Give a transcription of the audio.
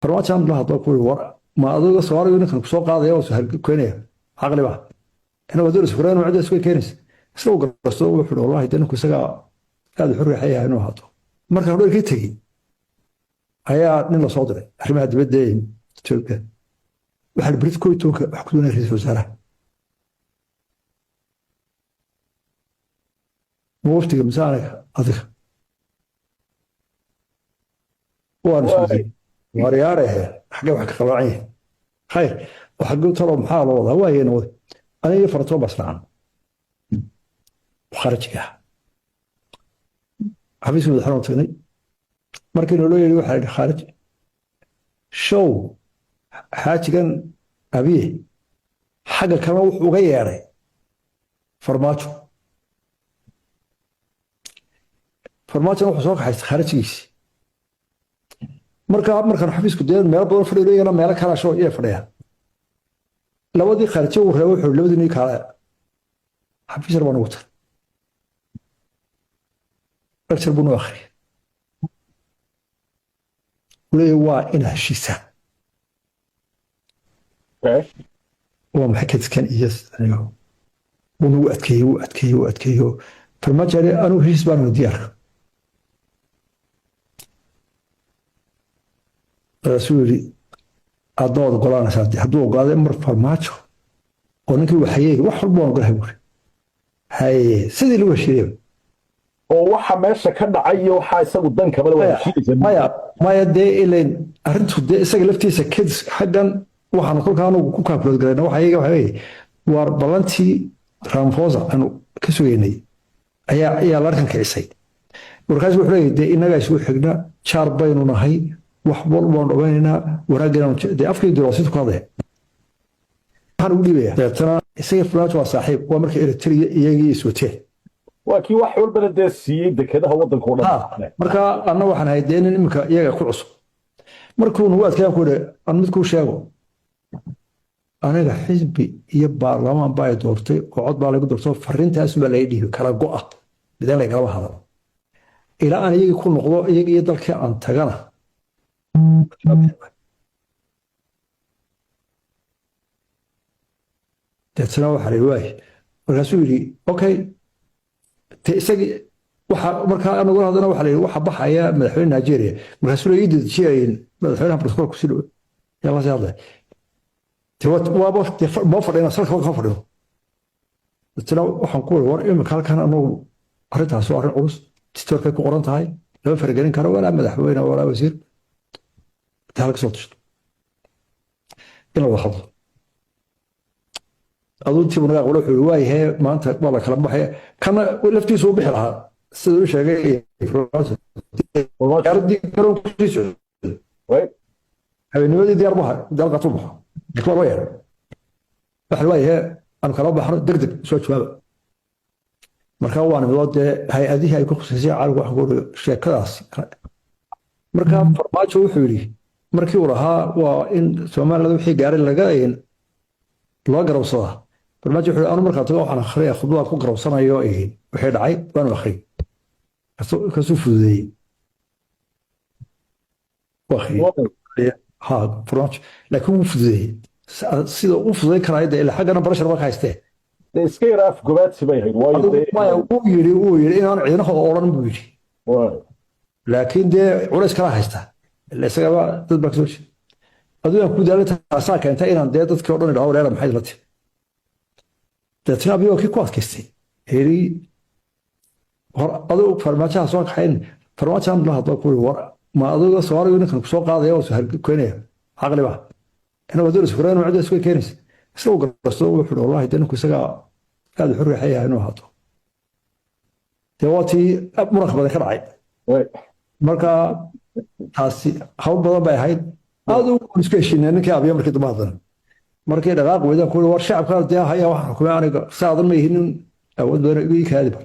farmaajan la hadlo ku war ma adiga Soomaaliga ninkan ku soo qaadaya oo sahal keenaya aqli ba ina wadaad isfureen oo cid isku keenaysa isla uga qasto wuxuu wallahi danku isaga aad xur yahay inuu hado marka hore ka tagi ayaa nin la soo diray arrimaha dibadda ee Itoobiya waxa brid ku toonka wax ku doonay ra'iisul wasaaraha muftiga misaanka adiga waan soo ورياره حاجه واحد طلعيه خير وحقه ترى محال والله واي نود انا يفرطوا بس نعم وخرجها حبيس من الحرام تغني مركن لو يري واحد خارج شو حاجه ابيه حاجه كما وحو غيري فرماجو وحو سوق حيس خارجيس markaan xafiisku deedan meel badan fadhiyo meel kala soo iyo fadhiya labadii kharjo uu reebo wuxuu labadii kala xafiis baan ugu tar lecture buu akhri waa in heshiisa waa maxkadkan iyo uu adkeeyo farmaajo anu heshiis baan diyaar رسولي أضاد قلنا سادي هدوء قاعد مر فرماتشو ونكي وحيي وحربون قرهبور هاي سيدي لو شيء oo waxa meesha ka dhacay waxa isagu dan kaba wada shiiday ما يدي إلى أرنتو دي إسقى لفتيسا كيدز حقا وحنا كل كانوا كوكا بلود قرينا وحيي واربلانتي رامفوزا أنو كسويني أيا لاركن كيسي وركاز وحري دي إننا يسوي حقنا شار بينو نهي وحبول بون ويننا وراجعنا دي أفكار دراسات قاضية. هنقول ليه؟ ترى السيد فلان هو صاحب وأمريكا إلكتري يجي يسوته. وكي واحد البلد السيد كده هو ضد كورونا. مركا أنا واحد هيدين إنك يجي كل عصر. مركون هو كلام كله أنا متكون شاقو. أنا حزبي يبقى لما باي دورتي وعد بالي دورتي فرنت أسمع ليدي كلا قوة بدل كلام هذا. إلى أن يجي كل نقطة يجي يدرك أن تجانا. تتناول حريواي والرسول اوكي تسقي waxa marka aan ugu hadana waxa leeyahay waxa baxaya madaxweynaha Nigeria markaasuu yidhi jiray madaxweynaha protocol ku sidoo yalla saada tawad waa fadhina salka ka fadhino tana waxaan ku war imika halkan anu arintaas oo arin culus tistoorka ku qoran tahay laba fargelin karo wala madaxweynaha wala wasiir تهلك صوتش إلا وخض أظن تبغى نقول حلوة هي ما أنت والله كلام بحية كان لفتي صوب بحرها سدوا شيء والله يردي كانوا كيسوا وين هاي نودي دي أربعة دلقة طبعا يطلع وين حلوة هي أنا كلام بحر دقدق شوي شباب مركا وانا بلاد هاي هذه هاي كوكسية على وحقول شيء كلاس مركا فرماجو وحولي markii uu rahaa waa in Soomaaliland wixii gaaray laga loo garowsada barnaamij wuxuu aanu markaa tago waxaan akhriyaa khudbada ku garowsanayo wixii dhacay waan akhri ka soo fududeeyay ha barnaamij laakiin uu fududeeyay sida uu fududeey karaayda ilaa xaggana barashar ma haystee iska yaraaf gobaad sibay waayo uu yiri inaan ciidana oran buu yiri laakiin dee culays kala haystaa السجابة تذبح سوش أدوية كود على تساك أنت إيران ده تذكرون الأول إيران محيلتي تتنا بيو كي قوات كستي هيري أدو فرماتها سواق حين فرماتها من لها طاقول ورا ما أدو سوار يقولون سوق هذا يوسف هالكونية عقلي بقى أنا بدرس فرين وعدة سوي كينس سوق الرسول وحول الله يدينك سجا هذا حر حياة إنه هاتو تواتي مراقبة ذكر مركا taasi hawl badan bay ahayd aad u isku heshiinay ninkii abiyo markii damaadan markii dhaqaaq weydaan ku war shacabka dee haya waxa xukumay aniga saadan ma yihiin awood badan igu kaadiba